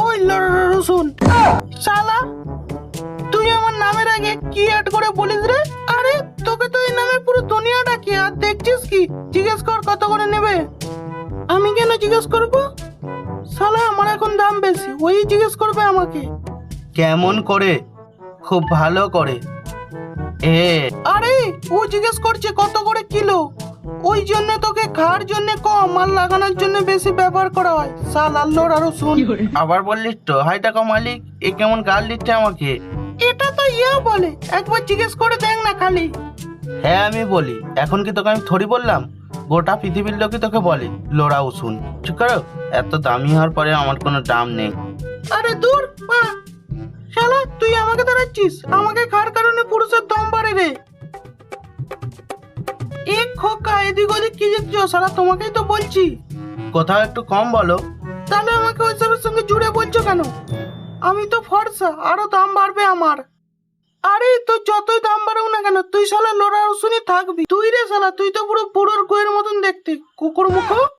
ওই রসুন শালা, তুই আমার নামের আগে কি অ্যাড করে বলিস রে? আরে তোকে তো এই নামে পুরো দুনিয়া ডাকে, আর দেখছিস কি? জিজ্ঞেস কর কত করে নেবে। আমি কেন জিজ্ঞেস করব? শালা আমার এখন দাম বেশি, ওই জিজ্ঞেস করবে আমাকে। কেমন করে? খুব ভালো করে। আরে ও জিজ্ঞেস করছে কত করে কিলো, ওই জন্য তোকে খাওয়ার জন্য কম আর লাগানোর জন্য বেশি ব্যবহার করা হয়। শালা লোড়া রসুন। আবার বললিস তো, হাই টাকা মালিক, এ কেমন গাল দিচ্ছে আমাকে? এটা তো বলে, একবার জিজ্ঞেস করে দেখ না খালি। হ্যাঁ আমি বলি, এখন কি তোকে আমি থরি বললাম? গোটা পৃথিবীর লোকই তোকে বলে লোড়া উসুন। ঠিক করো, এত দামি হওয়ার পরে আমার কোনো দাম নেই। আরে দূর মা, শালা তুই আমাকে দাঁড়াচ্ছিস? আমাকে খাওয়ার কারণে পুরুষের দম বাড়ে রে। এক খোকা এদিক ওদিক কি দেখছো? শালা তোমাকেই তো বলছি। কোথাও একটু কম বলো। তাহলে আমাকে ওইসবের সঙ্গে জুড়ে বলছো কেন? আমি তো ফর্সা, আরো দাম বাড়বে আমার। আরে তো যতই দাম বাড়ুক না কেন, তুই শালা লোড়া রসুনই থাকবি। তুই রে শালা, তুই তো পুরো বুড়োর গোয়ের মতন দেখতে, কুকুর মুখো।